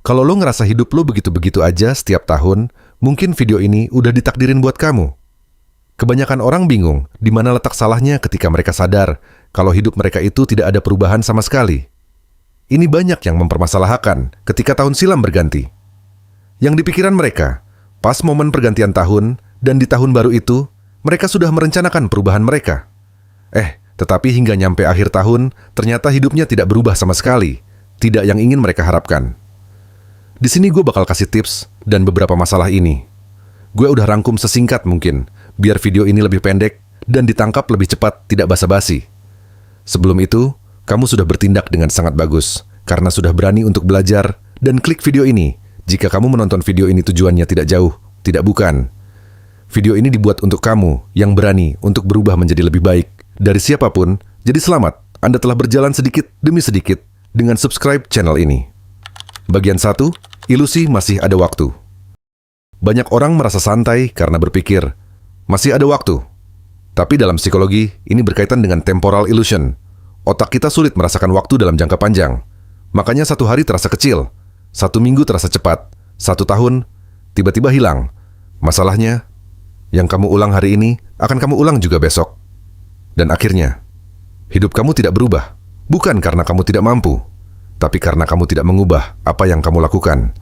Kalau lo ngerasa hidup lo begitu-begitu aja setiap tahun, mungkin video ini udah ditakdirin buat kamu. Kebanyakan orang bingung di mana letak salahnya ketika mereka sadar kalau hidup mereka itu tidak ada perubahan sama sekali. Ini banyak yang mempermasalahkan ketika tahun silam berganti. Yang di pikiran mereka, pas momen pergantian tahun dan di tahun baru itu, mereka sudah merencanakan perubahan mereka. Tetapi hingga nyampe akhir tahun, ternyata hidupnya tidak berubah sama sekali. Tidak yang ingin mereka harapkan. Di sini gue bakal kasih tips dan beberapa masalah ini. Gue udah rangkum sesingkat mungkin, biar video ini lebih pendek dan ditangkap lebih cepat, tidak basa-basi. Sebelum itu, kamu sudah bertindak dengan sangat bagus, karena sudah berani untuk belajar dan klik video ini. Jika kamu menonton video ini tujuannya tidak jauh, tidak bukan. Video ini dibuat untuk kamu yang berani untuk berubah menjadi lebih baik dari siapapun. Jadi selamat, Anda telah berjalan sedikit demi sedikit dengan subscribe channel ini. Bagian 1, ilusi masih ada waktu. Banyak orang merasa santai karena berpikir, masih ada waktu. Tapi dalam psikologi, ini berkaitan dengan temporal illusion. Otak kita sulit merasakan waktu dalam jangka panjang. Makanya 1 hari terasa kecil, 1 minggu terasa cepat, 1 tahun tiba-tiba hilang. Masalahnya, yang kamu ulang hari ini akan kamu ulang juga besok. Dan akhirnya, hidup kamu tidak berubah. Bukan karena kamu tidak mampu, tapi karena kamu tidak mengubah apa yang kamu lakukan.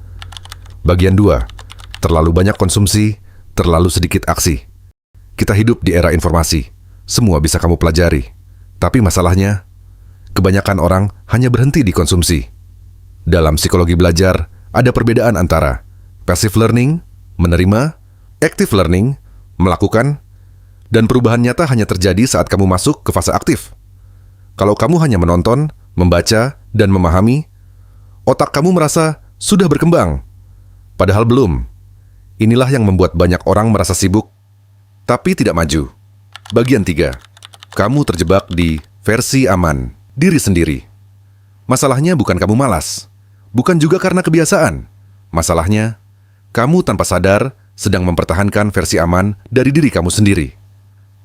Bagian 2, terlalu banyak konsumsi, terlalu sedikit aksi. Kita hidup di era informasi. Semua bisa kamu pelajari. Tapi masalahnya, kebanyakan orang hanya berhenti di konsumsi. Dalam psikologi belajar, ada perbedaan antara passive learning, menerima, active learning, melakukan, dan perubahan nyata hanya terjadi saat kamu masuk ke fase aktif. Kalau kamu hanya menonton, membaca, dan memahami, otak kamu merasa sudah berkembang. Padahal belum. Inilah yang membuat banyak orang merasa sibuk, tapi tidak maju. Bagian 3, kamu terjebak di versi aman, diri sendiri. Masalahnya bukan kamu malas, bukan juga karena kebiasaan. Masalahnya, kamu tanpa sadar sedang mempertahankan versi aman dari diri kamu sendiri.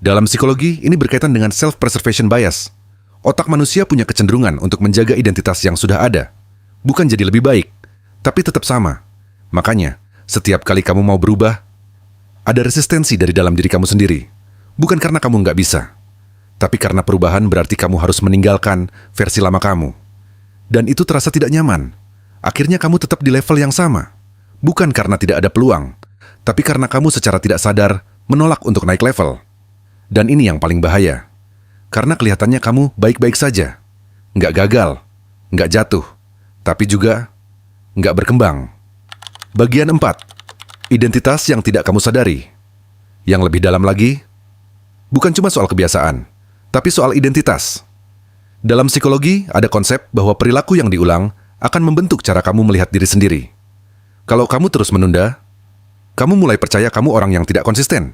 Dalam psikologi, ini berkaitan dengan self-preservation bias. Otak manusia punya kecenderungan untuk menjaga identitas yang sudah ada. Bukan jadi lebih baik, tapi tetap sama. Makanya, setiap kali kamu mau berubah, ada resistensi dari dalam diri kamu sendiri. Bukan karena kamu nggak bisa, tapi karena perubahan berarti kamu harus meninggalkan versi lama kamu. Dan itu terasa tidak nyaman. Akhirnya kamu tetap di level yang sama. Bukan karena tidak ada peluang, tapi karena kamu secara tidak sadar menolak untuk naik level. Dan ini yang paling bahaya. Karena kelihatannya kamu baik-baik saja. Nggak gagal, nggak jatuh, tapi juga nggak berkembang. Bagian 4, identitas yang tidak kamu sadari. Yang lebih dalam lagi, bukan cuma soal kebiasaan, tapi soal identitas. Dalam psikologi, ada konsep bahwa perilaku yang diulang akan membentuk cara kamu melihat diri sendiri. Kalau kamu terus menunda, kamu mulai percaya kamu orang yang tidak konsisten.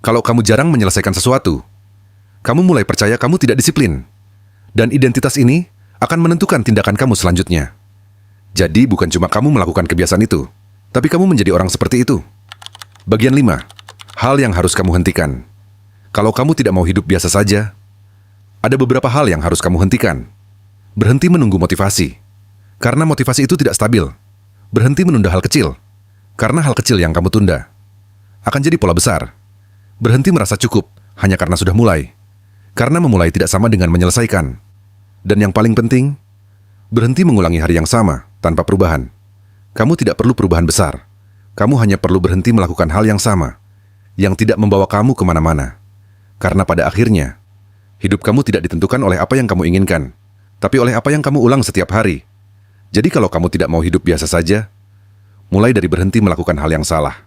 Kalau kamu jarang menyelesaikan sesuatu, kamu mulai percaya kamu tidak disiplin. Dan identitas ini akan menentukan tindakan kamu selanjutnya. Jadi bukan cuma kamu melakukan kebiasaan itu, tapi kamu menjadi orang seperti itu. Bagian 5, hal yang harus kamu hentikan. Kalau kamu tidak mau hidup biasa saja, ada beberapa hal yang harus kamu hentikan. Berhenti menunggu motivasi, karena motivasi itu tidak stabil. Berhenti menunda hal kecil, karena hal kecil yang kamu tunda akan jadi pola besar. Berhenti merasa cukup hanya karena sudah mulai, karena memulai tidak sama dengan menyelesaikan. Dan yang paling penting, berhenti mengulangi hari yang sama tanpa perubahan. Kamu tidak perlu perubahan besar. Kamu hanya perlu berhenti melakukan hal yang sama, yang tidak membawa kamu kemana-mana. Karena pada akhirnya, hidup kamu tidak ditentukan oleh apa yang kamu inginkan, tapi oleh apa yang kamu ulang setiap hari. Jadi kalau kamu tidak mau hidup biasa saja, mulai dari berhenti melakukan hal yang salah.